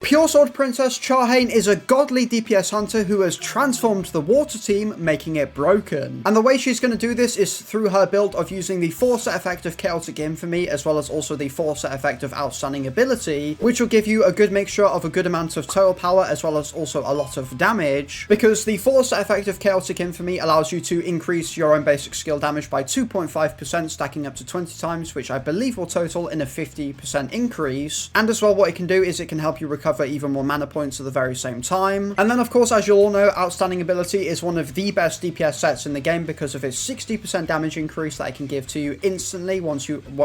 Pure Sword Princess Hae-In is a godly DPS hunter who has transformed the water team, making it broken. And the way she's going to do this is through her build of using the 4-set effect of Chaotic Infamy, as well as also the 4-set effect of Outstanding Ability, which will give you a good mixture of a good amount of total power, as well as also a lot of damage, because the 4-set effect of Chaotic Infamy allows you to increase your own basic skill damage by 2.5%, stacking up to 20 times, which I believe will total in a 50% increase. And as well, what it can do is it can help you recover even more mana points at the very same time. And then of course, as you'll all know, Outstanding Ability is one of the best DPS sets in the game because of its 60% damage increase that it can give to you instantly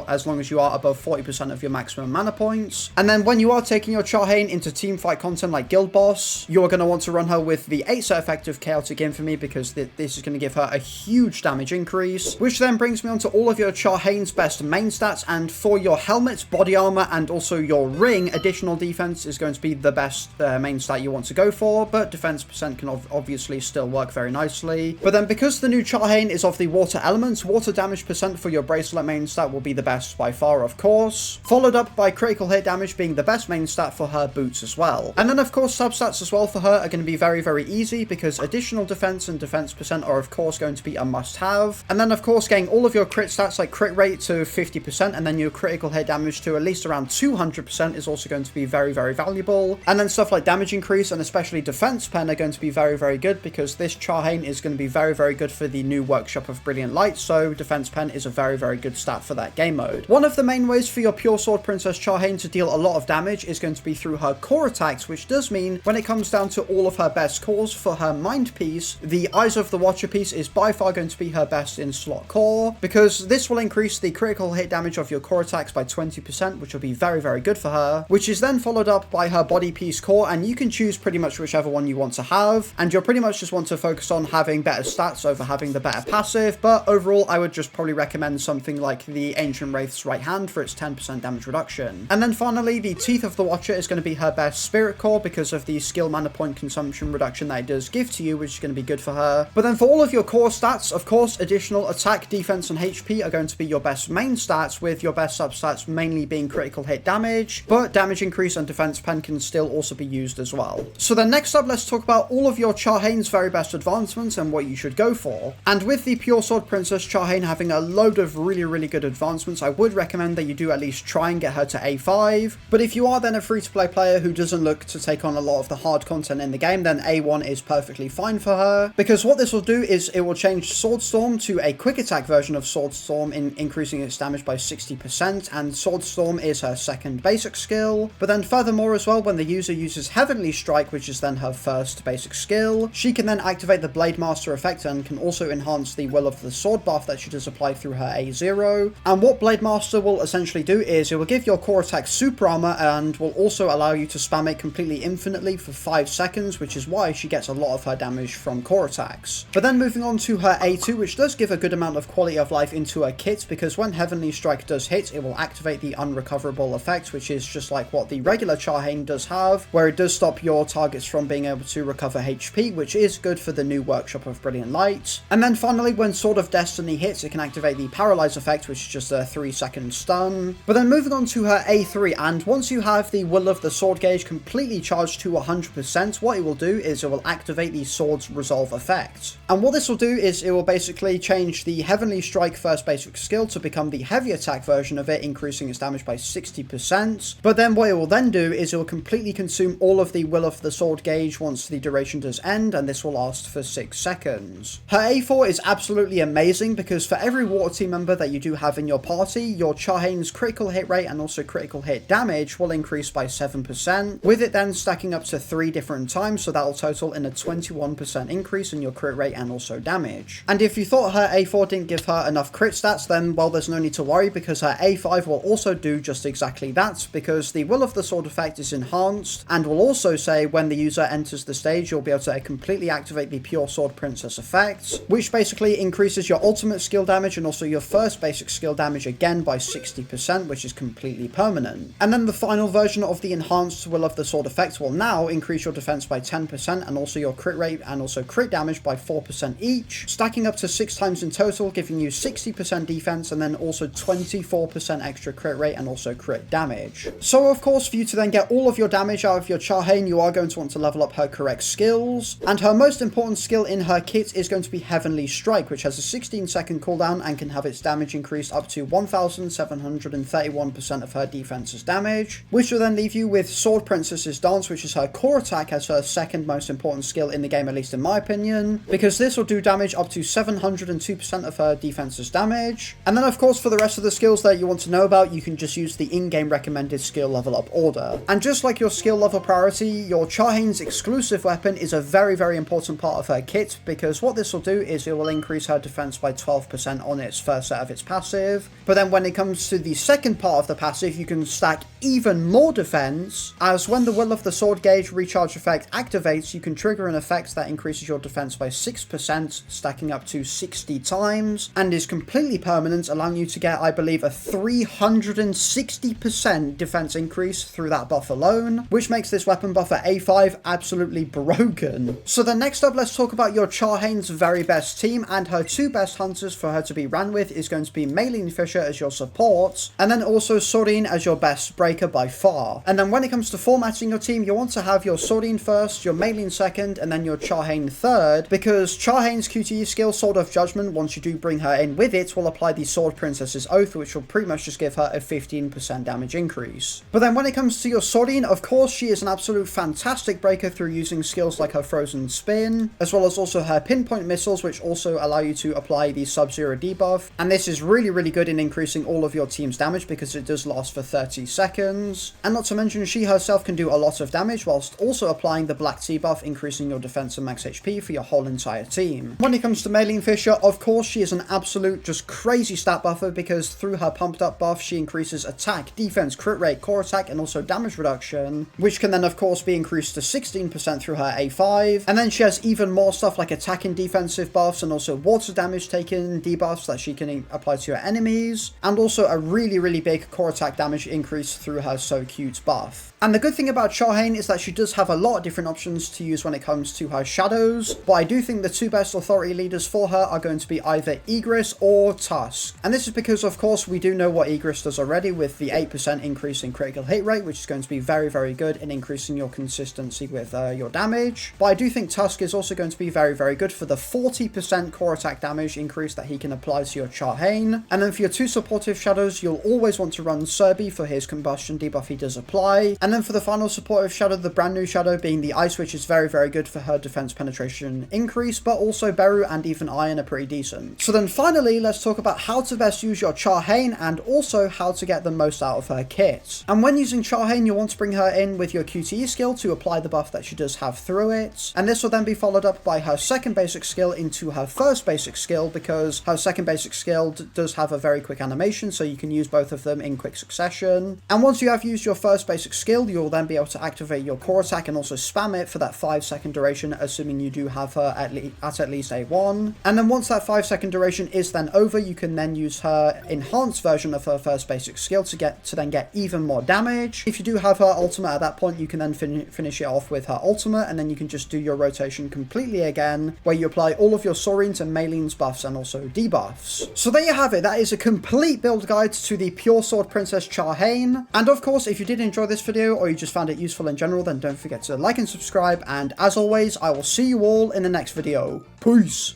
as long as you are above 40% of your maximum mana points. And then when you are taking your Hae-In into teamfight content like Guild Boss, you're going to want to run her with the 8-set effect of Chaotic Infamy because this is going to give her a huge damage increase, which then brings me on to all of your Hae-In's best main stats. And for your helmet, body armor, and also your ring, additional defense is going to be the best main stat you want to go for, but defense percent can obviously still work very nicely. But then because the new Hae-In is of the water elements, water damage percent for your bracelet main stat will be the best by far, of course, followed up by critical hit damage being the best main stat for her boots as well. And then of course substats as well for her are going to be very, very easy because additional defense and defense percent are of course going to be a must-have. And then of course getting all of your crit stats like crit rate to 50% and then your critical hit damage to at least around 200% is also going to be very, very valuable. And then stuff like damage increase and especially defense pen are going to be very, very good because this Hae-In is going to be very, very good for the new Workshop of Brilliant Light, so defense pen is a very, very good stat for that game mode. One of the main ways for your Pure Sword Princess Hae-In to deal a lot of damage is going to be through her core attacks, which does mean when it comes down to all of her best cores for her Mind piece, the Eyes of the Watcher piece is by far going to be her best in slot core, because this will increase the critical hit damage of your core attacks by 20%, which will be very, very good for her, which is then followed up by her body piece core, and you can choose pretty much whichever one you want to have, and you'll pretty much just want to focus on having better stats over having the better passive. But overall, I would just probably recommend something like the Ancient Wraith's Right Hand for its 10% damage reduction. And then finally, the Teeth of the Watcher is going to be her best spirit core because of the skill mana point consumption reduction that it does give to you, which is going to be good for her. But then for all of your core stats, of course, additional attack, defense, and HP are going to be your best main stats, with your best substats mainly being critical hit damage, but damage increase and defense pen can still also be used as well. So then next up, let's talk about all of your Hae-In's very best advancements and what you should go for. And with the Pure Sword Princess Hae-In having a load of really, really good advancements, I would recommend that you do at least try and get her to A5. But if you are then a free-to-play player who doesn't look to take on a lot of the hard content in the game, then A1 is perfectly fine for her, because what this will do is it will change Sword Storm to a quick attack version of Sword Storm, increasing its damage by 60%, and Sword Storm is her second basic skill. But then furthermore as well, when the user uses Heavenly Strike, which is then her first basic skill, she can then activate the Blade Master effect and can also enhance the Will of the Sword buff that she does apply through her A0. And what Blade Master will essentially do is it will give your core attack super armor and will also allow you to spam it completely infinitely for 5 seconds, which is why she gets a lot of her damage from core attacks. But then moving on to her A2, which does give a good amount of quality of life into her kit, because when Heavenly Strike does hit, it will activate the Unrecoverable effect, which is just like what the regular Hae-In does have, where it does stop your targets from being able to recover HP, which is good for the new Workshop of Brilliant Light. And then finally, when Sword of Destiny hits, it can activate the Paralyze effect, which is just a 3-second stun. But then moving on to her A3, and once you have the Will of the Sword gauge completely charged to 100%, what it will do is it will activate the Sword's Resolve effect. And what this will do is it will basically change the Heavenly Strike first basic skill to become the heavy attack version of it, increasing its damage by 60%. But then what it will then do is it will completely consume all of the Will of the Sword gauge once the duration does end, and this will last for 6 seconds. Her A4 is absolutely amazing because for every water team member that you do have in your party, your Hae-In's critical hit rate and also critical hit damage will increase by 7%, with it then stacking up to 3 different times, so that will total in a 21% increase in your crit rate and also damage. And if you thought her A4 didn't give her enough crit stats, then well, there's no need to worry, because her A5 will also do just exactly that, because the Will of the Sword effect is enhanced and will also say when the user enters the stage, you'll be able to completely activate the Pure Sword Princess effect, which basically increases your ultimate skill damage and also your first basic skill damage again by 60%, which is completely permanent. And then the final version of the enhanced Will of the Sword effect will now increase your defense by 10% and also your crit rate and also crit damage by 4% each, stacking up to 6 times in total, giving you 60% defense and then also 24% extra crit rate and also crit damage. So of course, for you to then get all of of your damage out of your Hae-In, you are going to want to level up her correct skills. And her most important skill in her kit is going to be Heavenly Strike, which has a 16-second cooldown and can have its damage increased up to 1,731% of her defense's damage, which will then leave you with Sword Princess's Dance, which is her core attack as her second most important skill in the game, at least in my opinion, because this will do damage up to 702% of her defense's damage. And then of course for the rest of the skills that you want to know about, you can just use the in-game recommended skill level up order. And just like your skill level priority, your Hae-In's exclusive weapon is a very, very important part of her kit, because what this will do is it will increase her defense by 12% on its first set of its passive. But then when it comes to the second part of the passive, you can stack even more defense, as when the Will of the Sword Gauge recharge effect activates, you can trigger an effect that increases your defense by 6%, stacking up to 60 times, and is completely permanent, allowing you to get, I believe, a 360% defense increase through that buff alone, which makes this weapon buff at A5 absolutely broken. So then next up, let's talk about your Hae-In's very best team, and her two best hunters for her to be ran with is going to be Maylene Fisher as your support, and then also Sorin as your best breaker by far. And then when it comes to formatting your team, you want to have your Sorin first, your Maylene second, and then your Hae-In third, because Hae-In's QTE skill, Sword of Judgment, once you do bring her in with it, will apply the Sword Princess's Oath, which will pretty much just give her a 15% damage increase. But then when it comes to your Sorin, of course, she is an absolute fantastic breaker through using skills like her Frozen Spin, as well as also her Pinpoint Missiles, which also allow you to apply the Sub-Zero debuff. And this is really, really good in increasing all of your team's damage because it does last for 30 seconds. And not to mention, she herself can do a lot of damage whilst also applying the Black Tea buff, increasing your defense and max HP for your whole entire team. When it comes to Maylene Fisher, of course, she is an absolute just crazy stat buffer, because through her pumped up buff, she increases attack, defense, crit rate, core attack, and also damage reduction, which can then of course be increased to 16% through her A5. And then she has even more stuff like attack and defensive buffs, and also water damage taken debuffs that she can apply to her enemies, and also a really, really big core attack damage increase through her So Cute buff. And the good thing about Hae-In is that she does have a lot of different options to use when it comes to her shadows, but I do think the two best authority leaders for her are going to be either Igris or Tusk. And this is because, of course, we do know what Igris does already with the 8% increase in critical hit rate, which is going to be very, very good in increasing your consistency with your damage. But I do think Tusk is also going to be very, very good for the 40% core attack damage increase that he can apply to your Hae-In. And then for your two supportive shadows, you'll always want to run Serbi for his combustion debuff he does apply. And then for the final supportive shadow, the brand new shadow being the Ice, which is very, very good for her defense penetration increase, but also Beru and even Iron are pretty decent. So then finally, let's talk about how to best use your Hae-In and also how to get the most out of her kit. And when using Hae-In, you want to bring her in with your QTE skill to apply the buff that she does have through it. And this will then be followed up by her second basic skill into her first basic skill, because her second basic skill does have a very quick animation, so you can use both of them in quick succession. And once you have used your first basic skill, you'll then be able to activate your core attack and also spam it for that 5-second duration, assuming you do have her at least A1. And then once that 5-second duration is then over, you can then use her enhanced version of her first basic skill to then get even more damage. If you do have her ultimate at that point, you can then finish it off with her ultimate, and then you can just do your rotation completely again, where you apply all of your Sorin's and Maylene's buffs and also debuffs. So there you have it. That is a complete build guide to the Pure Sword Princess Hae-In. And of course, if you did enjoy this video or you just found it useful in general, then don't forget to like and subscribe. And as always, I will see you all in the next video. Peace!